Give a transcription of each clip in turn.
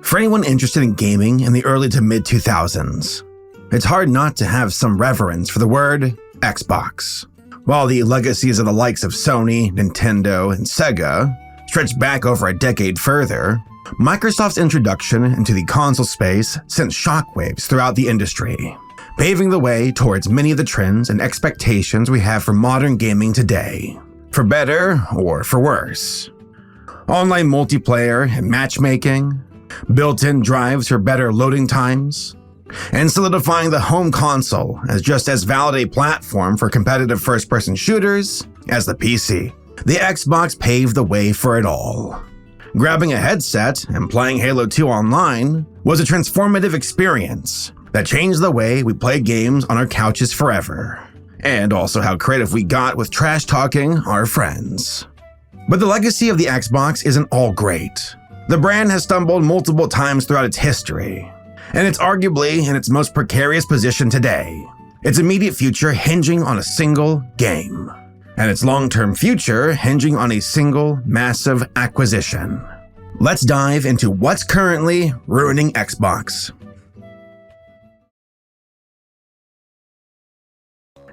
For anyone interested in gaming in the early to mid-2000s, it's hard not to have some reverence for the word Xbox. While the legacies of the likes of Sony, Nintendo, and Sega stretch back over a decade further, Microsoft's introduction into the console space sent shockwaves throughout the industry, paving the way towards many of the trends and expectations we have for modern gaming today, for better or for worse. Online multiplayer and matchmaking, built-in drives for better loading times, and solidifying the home console as just as valid a platform for competitive first-person shooters as the PC. The Xbox paved the way for it all. Grabbing a headset and playing Halo 2 online was a transformative experience that changed the way we play games on our couches forever, and also how creative we got with trash-talking our friends. But the legacy of the Xbox isn't all great. The brand has stumbled multiple times throughout its history, and it's arguably in its most precarious position today, its immediate future hinging on a single game, and its long-term future hinging on a single massive acquisition. Let's dive into what's currently ruining Xbox.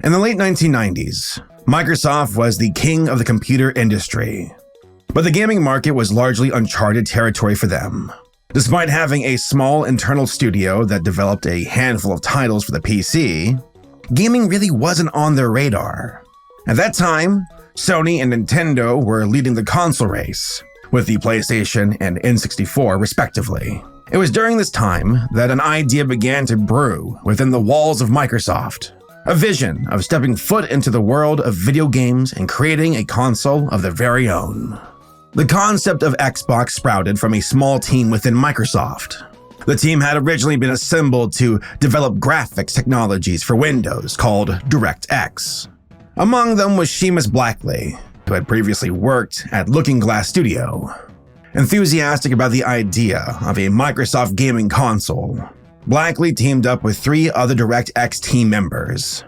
In the late 1990s, Microsoft was the king of the computer industry. But the gaming market was largely uncharted territory for them. Despite having a small internal studio that developed a handful of titles for the PC, gaming really wasn't on their radar. At that time, Sony and Nintendo were leading the console race, with the PlayStation and N64 respectively. It was during this time that an idea began to brew within the walls of Microsoft. A vision of stepping foot into the world of video games and creating a console of their very own. The concept of Xbox sprouted from a small team within Microsoft. The team had originally been assembled to develop graphics technologies for Windows called DirectX. Among them was Seamus Blackley, who had previously worked at Looking Glass Studio. Enthusiastic about the idea of a Microsoft gaming console, Blackley teamed up with 3 other DirectX team members,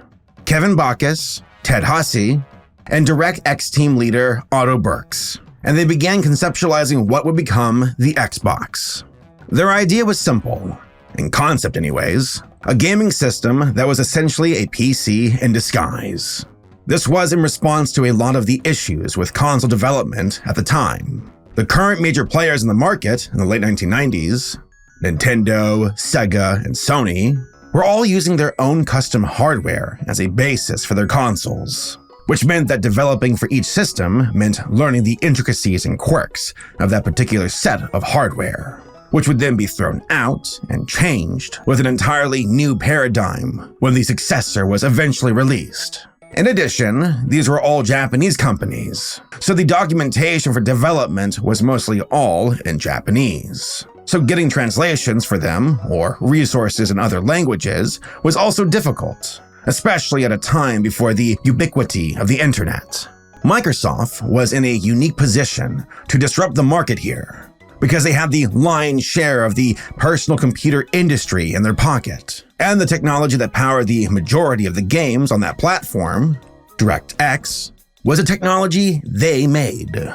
Kevin Bacchus, Ted Hussey, and DirectX team leader Otto Burks, and they began conceptualizing what would become the Xbox. Their idea was simple, in concept anyways, a gaming system that was essentially a PC in disguise. This was in response to a lot of the issues with console development at the time. The current major players in the market in the late 1990s, Nintendo, Sega, and Sony, were all using their own custom hardware as a basis for their consoles, which meant that developing for each system meant learning the intricacies and quirks of that particular set of hardware, which would then be thrown out and changed with an entirely new paradigm when the successor was eventually released. In addition, these were all Japanese companies, so the documentation for development was mostly all in Japanese. So getting translations for them, or resources in other languages, was also difficult, especially at a time before the ubiquity of the internet. Microsoft was in a unique position to disrupt the market here, because they had the lion's share of the personal computer industry in their pocket, and the technology that powered the majority of the games on that platform, DirectX, was a technology they made.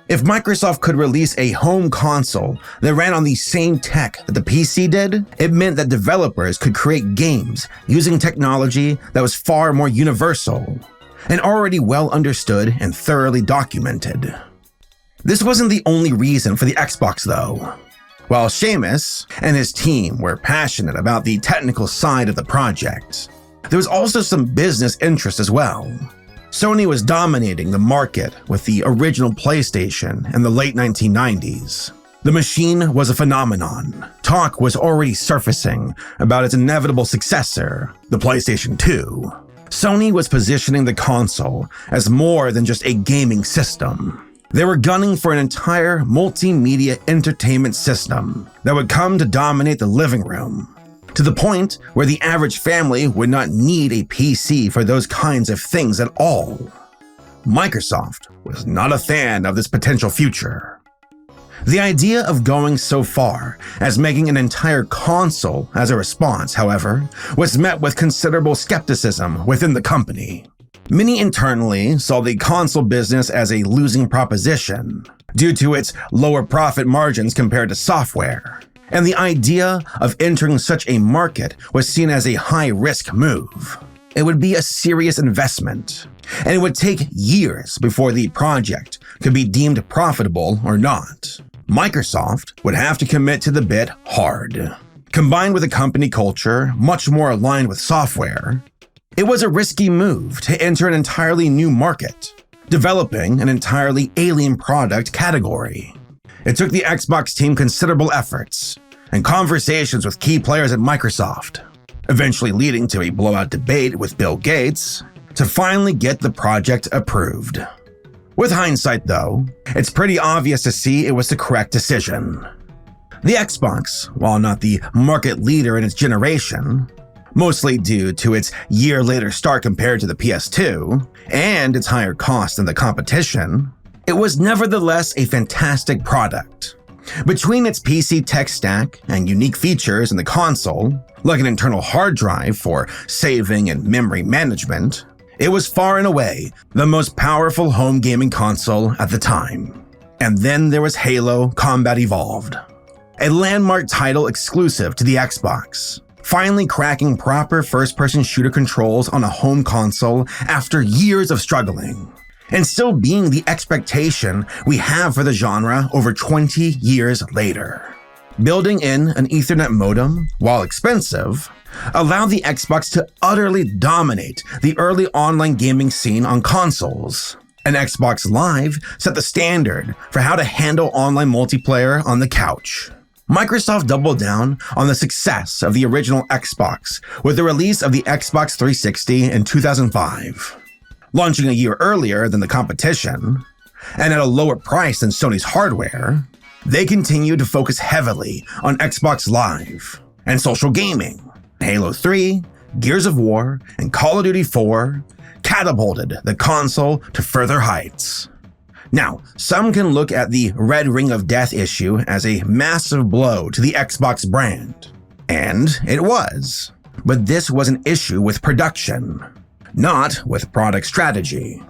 If Microsoft could release a home console that ran on the same tech that the PC did, it meant that developers could create games using technology that was far more universal and already well understood and thoroughly documented. This wasn't the only reason for the Xbox though. While Seamus and his team were passionate about the technical side of the project, there was also some business interest as well. Sony was dominating the market with the original PlayStation in the late 1990s. The machine was a phenomenon. Talk was already surfacing about its inevitable successor, the PlayStation 2. Sony was positioning the console as more than just a gaming system. They were gunning for an entire multimedia entertainment system that would come to dominate the living room, to the point where the average family would not need a PC for those kinds of things at all. Microsoft was not a fan of this potential future. The idea of going so far as making an entire console as a response, however, was met with considerable skepticism within the company. Many internally saw the console business as a losing proposition due to its lower profit margins compared to software, and the idea of entering such a market was seen as a high-risk move. It would be a serious investment, and it would take years before the project could be deemed profitable or not. Microsoft would have to commit to the bit hard. Combined with a company culture much more aligned with software, it was a risky move to enter an entirely new market, developing an entirely alien product category. It took the Xbox team considerable efforts and conversations with key players at Microsoft, eventually leading to a blowout debate with Bill Gates to finally get the project approved. With hindsight, though, it's pretty obvious to see it was the correct decision. The Xbox, while not the market leader in its generation, mostly due to its year-later start compared to the PS2 and its higher cost than the competition, it was nevertheless a fantastic product. Between its PC tech stack and unique features in the console, like an internal hard drive for saving and memory management, it was far and away the most powerful home gaming console at the time. And then there was Halo Combat Evolved, a landmark title exclusive to the Xbox, finally cracking proper first-person shooter controls on a home console after years of struggling, and still being the expectation we have for the genre over 20 years later. Building in an Ethernet modem, while expensive, allowed the Xbox to utterly dominate the early online gaming scene on consoles. And Xbox Live set the standard for how to handle online multiplayer on the couch. Microsoft doubled down on the success of the original Xbox with the release of the Xbox 360 in 2005. Launching a year earlier than the competition, and at a lower price than Sony's hardware, they continued to focus heavily on Xbox Live and social gaming. Halo 3, Gears of War, and Call of Duty 4 catapulted the console to further heights. Now, some can look at the Red Ring of Death issue as a massive blow to the Xbox brand. And it was. But this was an issue with production, not with product strategy.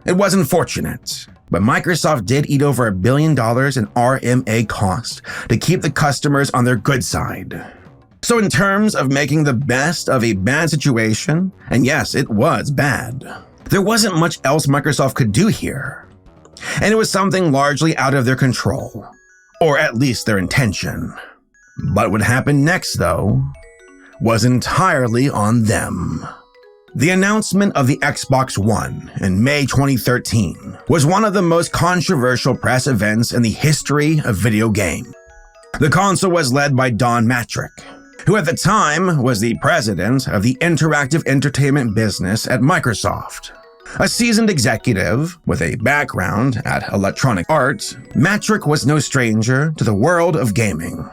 It was unfortunate, but Microsoft did eat over $1 billion in RMA cost to keep the customers on their good side. So in terms of making the best of a bad situation, and yes, it was bad, there wasn't much else Microsoft could do here. And it was something largely out of their control, or at least their intention. But what happened next, though, was entirely on them. The announcement of the Xbox One in May 2013 was one of the most controversial press events in the history of video games. The console was led by Don Mattrick, who at the time was the president of the interactive entertainment business at Microsoft. A seasoned executive with a background at Electronic Arts, Mattrick was no stranger to the world of gaming.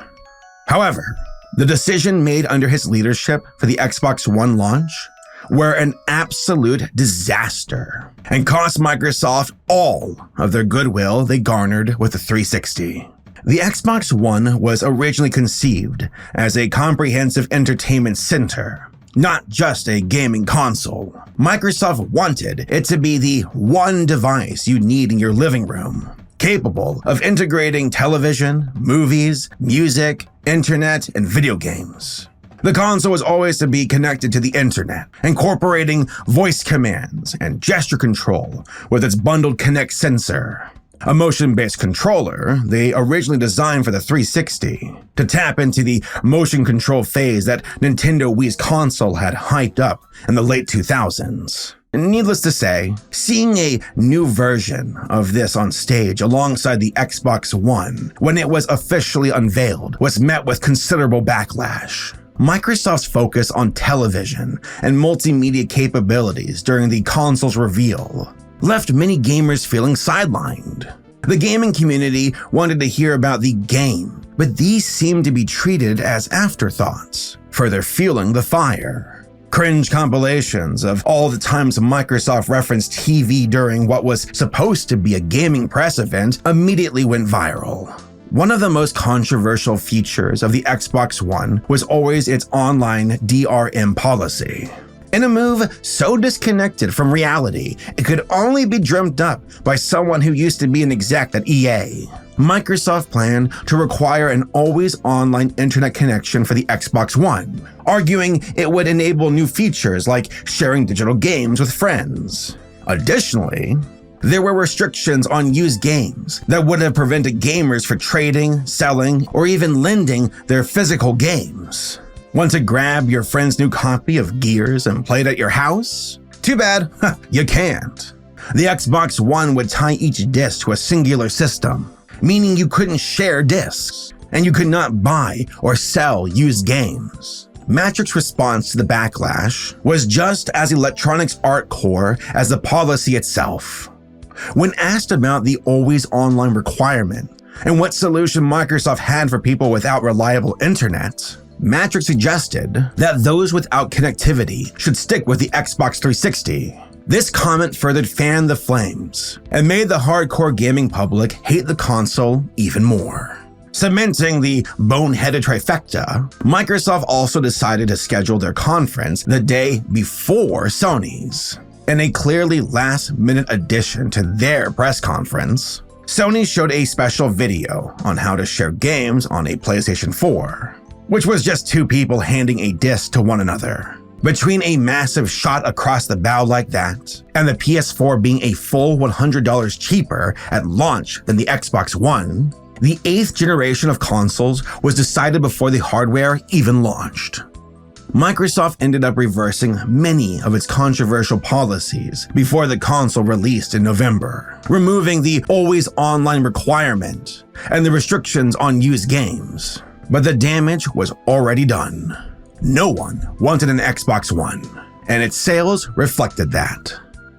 However, the decision made under his leadership for the Xbox One launch were an absolute disaster and cost Microsoft all of their goodwill they garnered with the 360. The Xbox One was originally conceived as a comprehensive entertainment center, not just a gaming console. Microsoft wanted it to be the one device you need in your living room, capable of integrating television, movies, music, internet, and video games. The console was always to be connected to the internet, incorporating voice commands and gesture control with its bundled Kinect sensor. A motion-based controller they originally designed for the 360 to tap into the motion control phase that Nintendo Wii's console had hyped up in the late 2000s. Needless to say, seeing a new version of this on stage alongside the Xbox One when it was officially unveiled was met with considerable backlash. Microsoft's focus on television and multimedia capabilities during the console's reveal left many gamers feeling sidelined. The gaming community wanted to hear about the game, but these seemed to be treated as afterthoughts, further fueling the fire. Cringe compilations of all the times Microsoft referenced TV during what was supposed to be a gaming press event immediately went viral. One of the most controversial features of the Xbox One was always its online DRM policy. In a move so disconnected from reality, it could only be dreamt up by someone who used to be an exec at EA. Microsoft planned to require an always online internet connection for the Xbox One, arguing it would enable new features like sharing digital games with friends. Additionally, there were restrictions on used games that would have prevented gamers from trading, selling, or even lending their physical games. Want to grab your friend's new copy of Gears and play it at your house? Too bad, you can't. The Xbox One would tie each disc to a singular system, meaning you couldn't share discs, and you could not buy or sell used games. Matrix's response to the backlash was just as Electronics' hardcore as the policy itself. When asked about the always online requirement and what solution Microsoft had for people without reliable internet, Matrix suggested that those without connectivity should stick with the Xbox 360. This comment further fanned the flames and made the hardcore gaming public hate the console even more. Cementing the boneheaded trifecta, Microsoft also decided to schedule their conference the day before Sony's. In a clearly last-minute addition to their press conference, Sony showed a special video on how to share games on a PlayStation 4, which was just two people handing a disc to one another. Between a massive shot across the bow like that, and the PS4 being a full $100 cheaper at launch than the Xbox One, the 8th generation of consoles was decided before the hardware even launched. Microsoft ended up reversing many of its controversial policies before the console released in November, removing the always online requirement and the restrictions on used games. But the damage was already done. No one wanted an Xbox One, and its sales reflected that.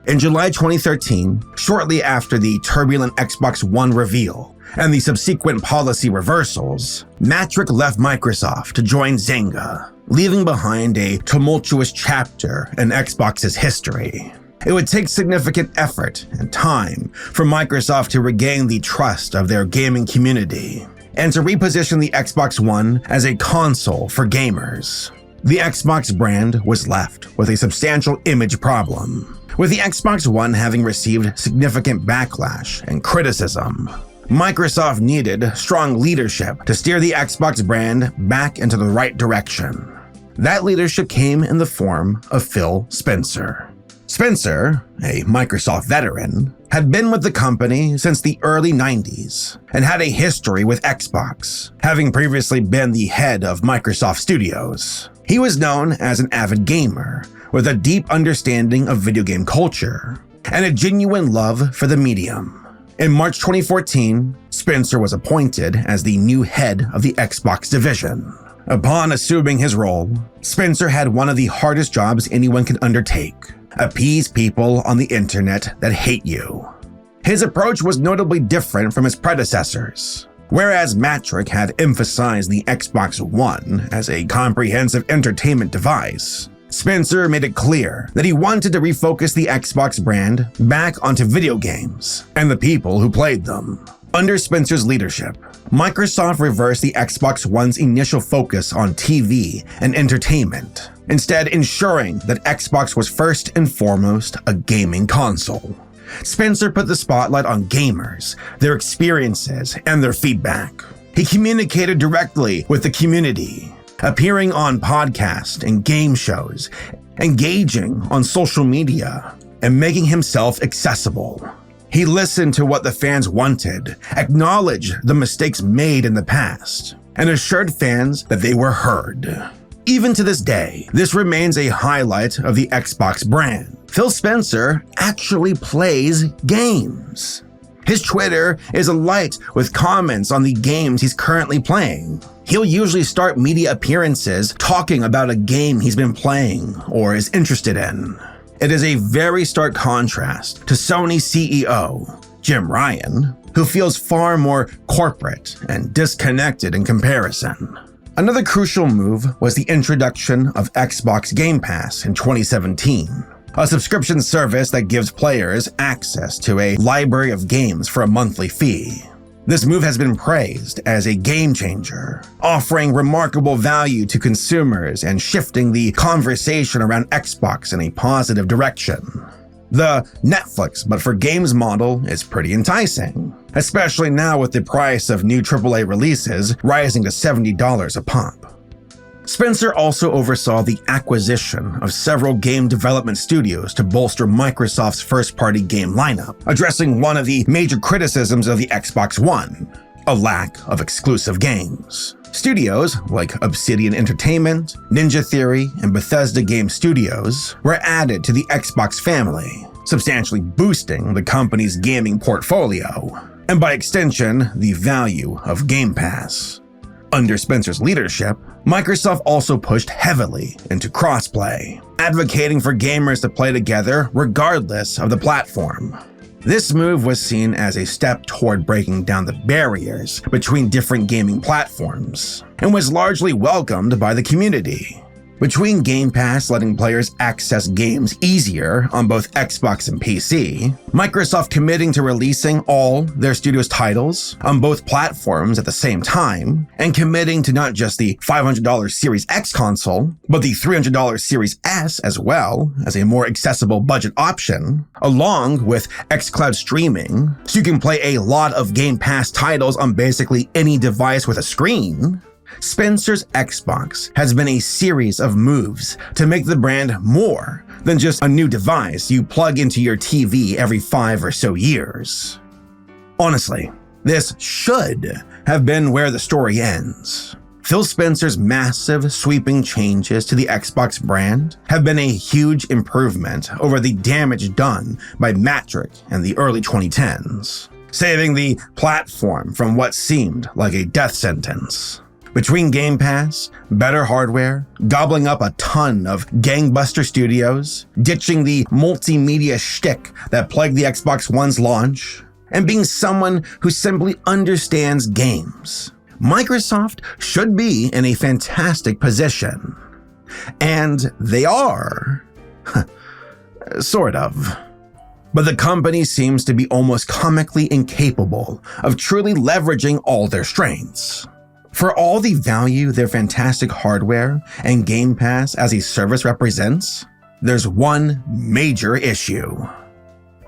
In July 2013, shortly after the turbulent Xbox One reveal and the subsequent policy reversals, Matrix left Microsoft to join Zynga, leaving behind a tumultuous chapter in Xbox's history. It would take significant effort and time for Microsoft to regain the trust of their gaming community and to reposition the Xbox One as a console for gamers. The Xbox brand was left with a substantial image problem, with the Xbox One having received significant backlash and criticism. Microsoft needed strong leadership to steer the Xbox brand back into the right direction. That leadership came in the form of Phil Spencer. Spencer, a Microsoft veteran, had been with the company since the early 90s and had a history with Xbox, having previously been the head of Microsoft Studios. He was known as an avid gamer with a deep understanding of video game culture and a genuine love for the medium. In March 2014, Spencer was appointed as the new head of the Xbox division. Upon assuming his role, Spencer had one of the hardest jobs anyone can undertake: appease people on the internet that hate you. His approach was notably different from his predecessors. Whereas Matrix had emphasized the Xbox One as a comprehensive entertainment device, Spencer made it clear that he wanted to refocus the Xbox brand back onto video games and the people who played them. Under Spencer's leadership, Microsoft reversed the Xbox One's initial focus on TV and entertainment, instead ensuring that Xbox was first and foremost a gaming console. Spencer put the spotlight on gamers, their experiences, and their feedback. He communicated directly with the community, appearing on podcasts and game shows, engaging on social media, and making himself accessible. He listened to what the fans wanted, acknowledged the mistakes made in the past, and assured fans that they were heard. Even to this day, this remains a highlight of the Xbox brand. Phil Spencer actually plays games. His Twitter is alight with comments on the games he's currently playing. He'll usually start media appearances talking about a game he's been playing or is interested in. It is a very stark contrast to Sony CEO, Jim Ryan, who feels far more corporate and disconnected in comparison. Another crucial move was the introduction of Xbox Game Pass in 2017, a subscription service that gives players access to a library of games for a monthly fee. This move has been praised as a game changer, offering remarkable value to consumers and shifting the conversation around Xbox in a positive direction. The Netflix but for games model is pretty enticing. especially now with the price of new AAA releases rising to $70 a pop. Spencer also oversaw the acquisition of several game development studios to bolster Microsoft's first-party game lineup, addressing one of the major criticisms of the Xbox One: a lack of exclusive games. Studios like Obsidian Entertainment, Ninja Theory, and Bethesda Game Studios were added to the Xbox family, substantially boosting the company's gaming portfolio, and by extension, the value of Game Pass. Under Spencer's leadership, Microsoft also pushed heavily into crossplay, advocating for gamers to play together regardless of the platform. This move was seen as a step toward breaking down the barriers between different gaming platforms, and was largely welcomed by the community. Between Game Pass letting players access games easier on both Xbox and PC, Microsoft committing to releasing all their studio's titles on both platforms at the same time, and committing to not just the $500 Series X console, but the $300 Series S as well as a more accessible budget option, along with xCloud streaming, so you can play a lot of Game Pass titles on basically any device with a screen. Spencer's Xbox has been a series of moves to make the brand more than just a new device you plug into your TV every 5 or so years. Honestly, this should have been where the story ends. Phil Spencer's massive, sweeping changes to the Xbox brand have been a huge improvement over the damage done by Matrick in the early 2010s, saving the platform from what seemed like a death sentence. Between Game Pass, better hardware, gobbling up a ton of gangbuster studios, ditching the multimedia shtick that plagued the Xbox One's launch, and being someone who simply understands games, Microsoft should be in a fantastic position. And they are. Sort of. But the company seems to be almost comically incapable of truly leveraging all their strengths. For all the value their fantastic hardware and Game Pass as a service represents, there's one major issue.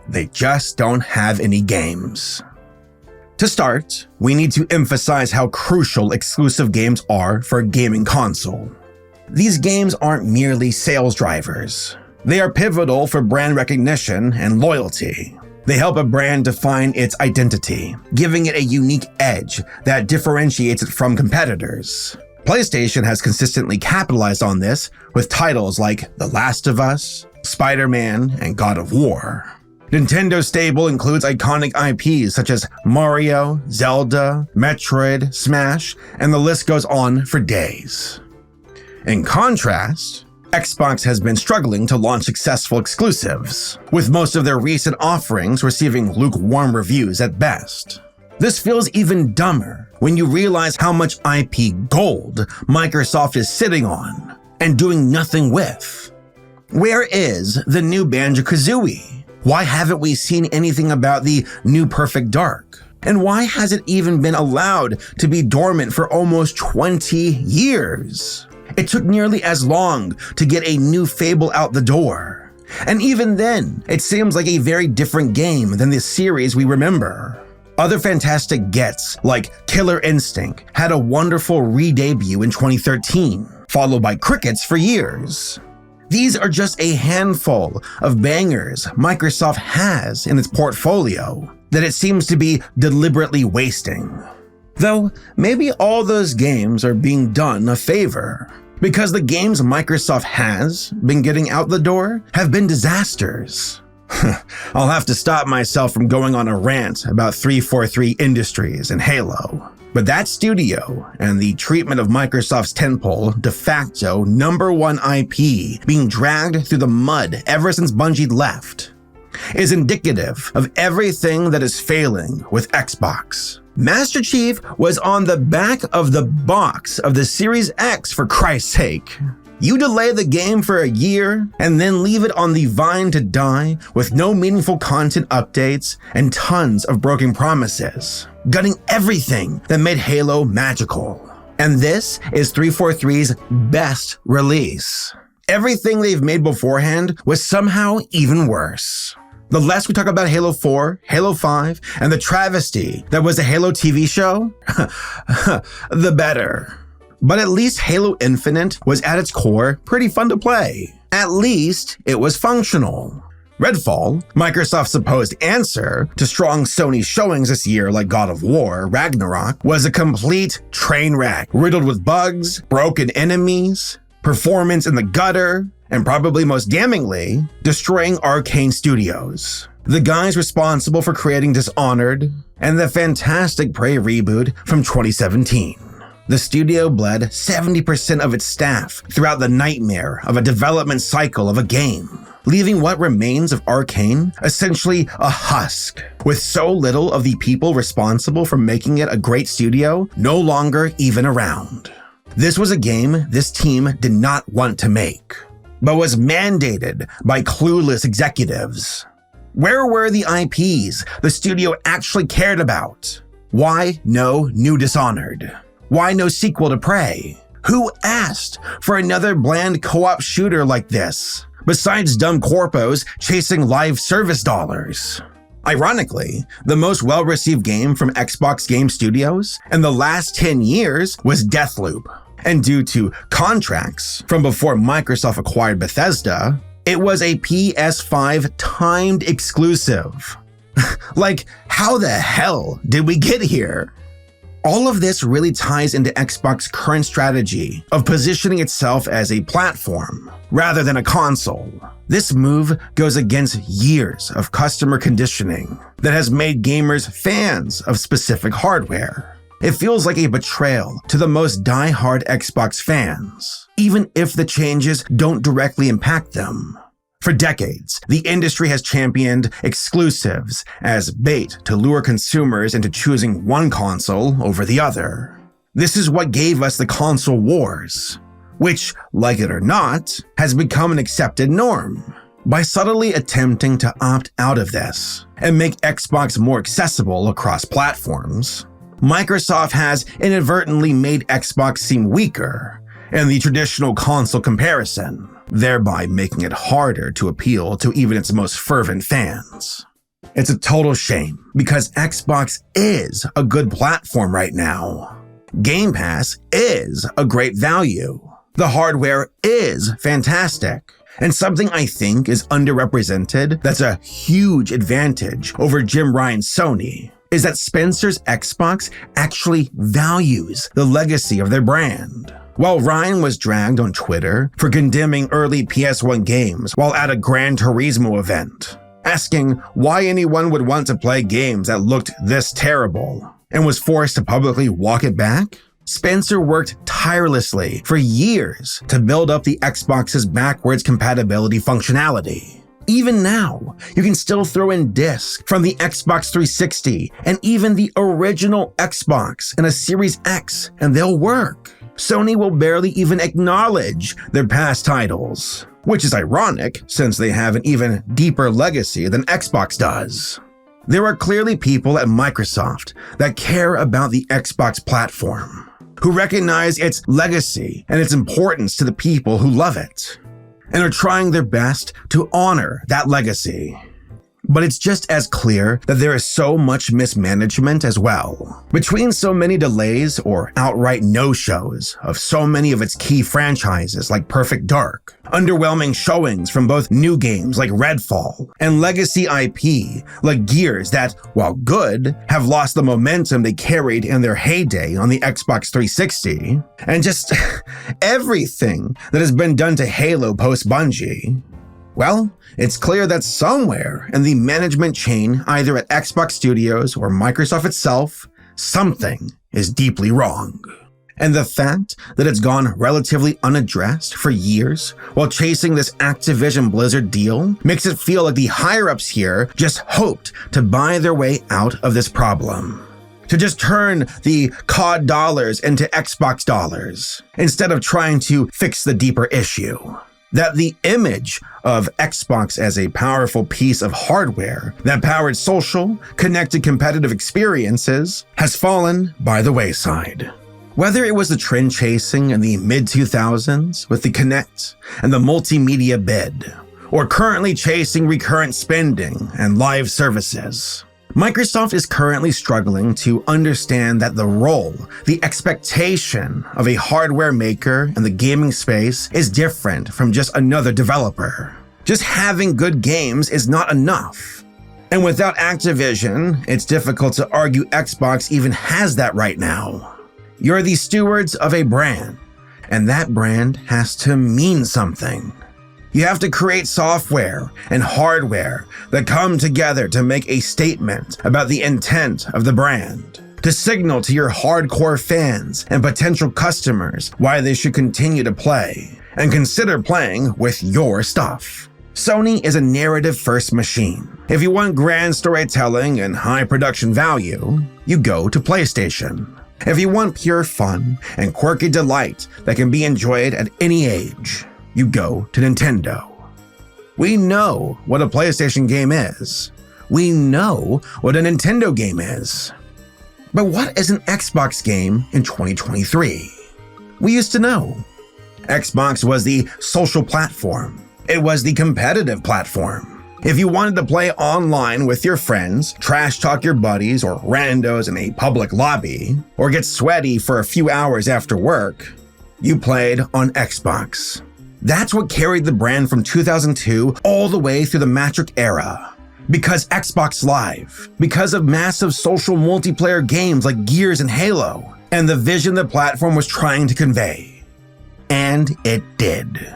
They just don't have any games. To start, we need to emphasize how crucial exclusive games are for a gaming console. These games aren't merely sales drivers. They are pivotal for brand recognition and loyalty. They help a brand define its identity, giving it a unique edge that differentiates it from competitors. PlayStation has consistently capitalized on this with titles like The Last of Us, Spider-Man, and God of War. Nintendo's stable includes iconic IPs such as Mario, Zelda, Metroid, Smash, and the list goes on for days. In contrast, Xbox has been struggling to launch successful exclusives, with most of their recent offerings receiving lukewarm reviews at best. This feels even dumber when you realize how much IP gold Microsoft is sitting on and doing nothing with. Where is the new Banjo-Kazooie? Why haven't we seen anything about the new Perfect Dark? And why has it even been allowed to be dormant for almost 20 years? It took nearly as long to get a new Fable out the door. And even then, it seems like a very different game than the series we remember. Other fantastic gets, like Killer Instinct, had a wonderful re-debut in 2013, followed by crickets for years. These are just a handful of bangers Microsoft has in its portfolio that it seems to be deliberately wasting. Though, maybe all those games are being done a favor, because the games Microsoft has been getting out the door have been disasters. I'll have to stop myself from going on a rant about 343 Industries and Halo. But that studio and the treatment of Microsoft's tentpole de facto #1 IP being dragged through the mud ever since Bungie left is indicative of everything that is failing with Xbox. Master Chief was on the back of the box of the Series X, for Christ's sake. You delay the game for a year and then leave it on the vine to die with no meaningful content updates and tons of broken promises, gutting everything that made Halo magical. And this is 343's best release. Everything they've made beforehand was somehow even worse. The less we talk about Halo 4, Halo 5, and the travesty that was a Halo TV show, the better. But at least Halo Infinite was at its core pretty fun to play. At least it was functional. Redfall, Microsoft's supposed answer to strong Sony showings this year like God of War, Ragnarok, was a complete train wreck, riddled with bugs, broken enemies, performance in the gutter, and probably most damningly, destroying Arcane Studios, the guys responsible for creating Dishonored and the fantastic Prey reboot from 2017. The studio bled 70% of its staff throughout the nightmare of a development cycle of a game, leaving what remains of Arcane essentially a husk, with so little of the people responsible for making it a great studio no longer even around. This was a game this team did not want to make, but was mandated by clueless executives. Where were the IPs the studio actually cared about? Why no new Dishonored? Why no sequel to Prey? Who asked for another bland co-op shooter like this, besides dumb corpos chasing live service dollars? Ironically, the most well-received game from Xbox Game Studios in the last 10 years was Deathloop. And due to contracts from before Microsoft acquired Bethesda, it was a PS5 timed exclusive. Like, how the hell did we get here? All of this really ties into Xbox's current strategy of positioning itself as a platform rather than a console. This move goes against years of customer conditioning that has made gamers fans of specific hardware. It feels like a betrayal to the most die-hard Xbox fans, even if the changes don't directly impact them. For decades, the industry has championed exclusives as bait to lure consumers into choosing one console over the other. This is what gave us the console wars, which, like it or not, has become an accepted norm. By subtly attempting to opt out of this and make Xbox more accessible across platforms, Microsoft has inadvertently made Xbox seem weaker in the traditional console comparison, thereby making it harder to appeal to even its most fervent fans. It's a total shame because Xbox is a good platform right now. Game Pass is a great value. The hardware is fantastic. And something I think is underrepresented that's a huge advantage over Jim Ryan's Sony is that Spencer's Xbox actually values the legacy of their brand. While Ryan was dragged on Twitter for condemning early PS1 games while at a Gran Turismo event, asking why anyone would want to play games that looked this terrible, and was forced to publicly walk it back, Spencer worked tirelessly for years to build up the Xbox's backwards compatibility functionality. Even now, you can still throw in discs from the Xbox 360 and even the original Xbox and a Series X, and they'll work. Sony will barely even acknowledge their past titles, which is ironic since they have an even deeper legacy than Xbox does. There are clearly people at Microsoft that care about the Xbox platform, who recognize its legacy and its importance to the people who love it, and are trying their best to honor that legacy. But it's just as clear that there is so much mismanagement as well. Between so many delays or outright no-shows of so many of its key franchises like Perfect Dark, underwhelming showings from both new games like Redfall, and legacy IP like Gears that, while good, have lost the momentum they carried in their heyday on the Xbox 360, and just everything that has been done to Halo post-Bungie. Well, it's clear that somewhere in the management chain, either at Xbox Studios or Microsoft itself, something is deeply wrong. And the fact that it's gone relatively unaddressed for years while chasing this Activision Blizzard deal makes it feel like the higher-ups here just hoped to buy their way out of this problem. To just turn the COD dollars into Xbox dollars, instead of trying to fix the deeper issue. That the image of Xbox as a powerful piece of hardware that powered social, connected competitive experiences has fallen by the wayside. Whether it was the trend chasing in the mid-2000s with the Kinect and the multimedia bid, or currently chasing recurrent spending and live services. Microsoft is currently struggling to understand that the role, the expectation of a hardware maker in the gaming space is different from just another developer. Just having good games is not enough. And without Activision, it's difficult to argue Xbox even has that right now. You're the stewards of a brand, and that brand has to mean something. You have to create software and hardware that come together to make a statement about the intent of the brand, to signal to your hardcore fans and potential customers why they should continue to play and consider playing with your stuff. Sony is a narrative-first machine. If you want grand storytelling and high production value, you go to PlayStation. If you want pure fun and quirky delight that can be enjoyed at any age, you go to Nintendo. We know what a PlayStation game is. We know what a Nintendo game is. But what is an Xbox game in 2023? We used to know. Xbox was the social platform. It was the competitive platform. If you wanted to play online with your friends, trash talk your buddies or randos in a public lobby, or get sweaty for a few hours after work, you played on Xbox. That's what carried the brand from 2002 all the way through the Matrix era. Because Xbox Live, because of massive social multiplayer games like Gears and Halo, and the vision the platform was trying to convey. And it did.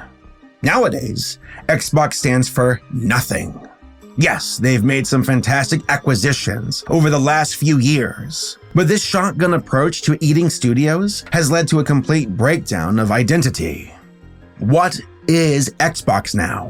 Nowadays, Xbox stands for nothing. Yes, they've made some fantastic acquisitions over the last few years, but this shotgun approach to eating studios has led to a complete breakdown of identity. What is Xbox now?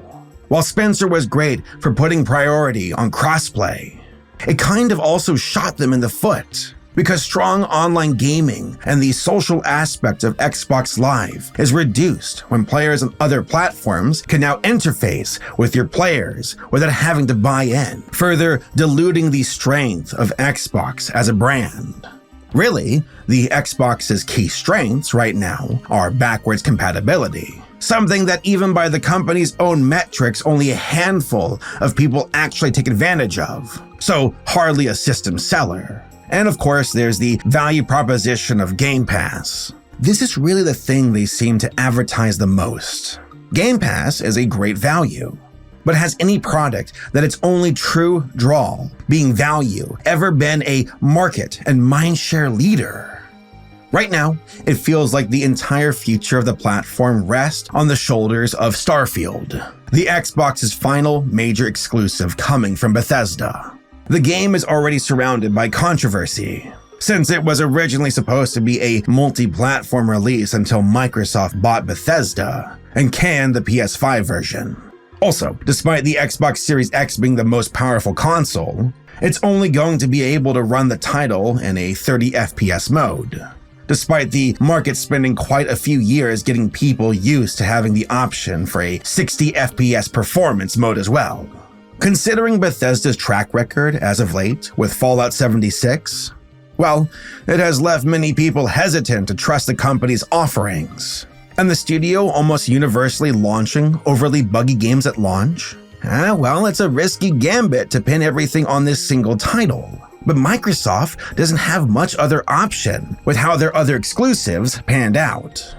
While Spencer was great for putting priority on crossplay, it kind of also shot them in the foot, because strong online gaming and the social aspect of Xbox Live is reduced when players on other platforms can now interface with your players without having to buy in, further diluting the strength of Xbox as a brand. Really, the Xbox's key strengths right now are backwards compatibility, something that even by the company's own metrics only a handful of people actually take advantage of, so hardly a system seller. And of course, there's the value proposition of Game Pass. This is really the thing they seem to advertise the most. Game Pass is a great value, but has any product that its only true draw, being value, ever been a market and mindshare leader? Right now, it feels like the entire future of the platform rests on the shoulders of Starfield, the Xbox's final major exclusive coming from Bethesda. The game is already surrounded by controversy, since it was originally supposed to be a multi-platform release until Microsoft bought Bethesda and canned the PS5 version. Also, despite the Xbox Series X being the most powerful console, it's only going to be able to run the title in a 30 FPS mode, despite the market spending quite a few years getting people used to having the option for a 60 FPS performance mode as well. Considering Bethesda's track record as of late with Fallout 76, well, it has left many people hesitant to trust the company's offerings. And the studio almost universally launching overly buggy games at launch? Well, it's a risky gambit to pin everything on this single title. But Microsoft doesn't have much other option with how their other exclusives panned out.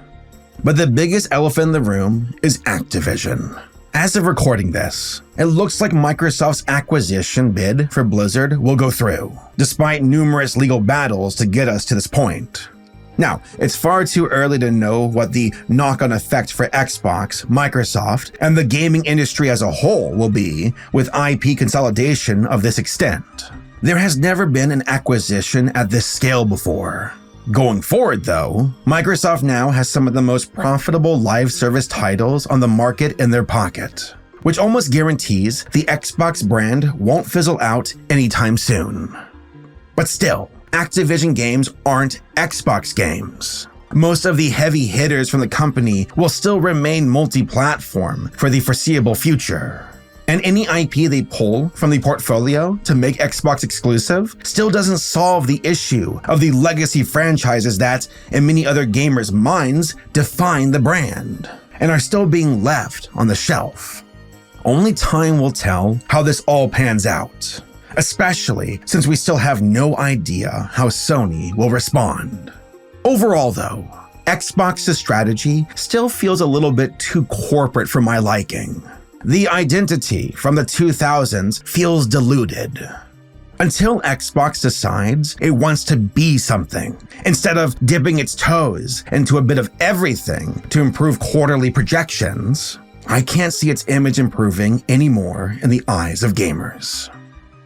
But the biggest elephant in the room is Activision. As of recording this, it looks like Microsoft's acquisition bid for Blizzard will go through, despite numerous legal battles to get us to this point. Now, it's far too early to know what the knock-on effect for Xbox, Microsoft, and the gaming industry as a whole will be with IP consolidation of this extent. There has never been an acquisition at this scale before. Going forward, though, Microsoft now has some of the most profitable live service titles on the market in their pocket, which almost guarantees the Xbox brand won't fizzle out anytime soon. But still, Activision games aren't Xbox games. Most of the heavy hitters from the company will still remain multi-platform for the foreseeable future. And any IP they pull from the portfolio to make Xbox exclusive still doesn't solve the issue of the legacy franchises that, in many other gamers' minds, define the brand, and are still being left on the shelf. Only time will tell how this all pans out, especially since we still have no idea how Sony will respond. Overall though, Xbox's strategy still feels a little bit too corporate for my liking. The identity from the 2000s feels diluted. Until Xbox decides it wants to be something, instead of dipping its toes into a bit of everything to improve quarterly projections, I can't see its image improving anymore in the eyes of gamers.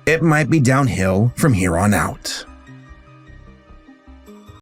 It might be downhill from here on out.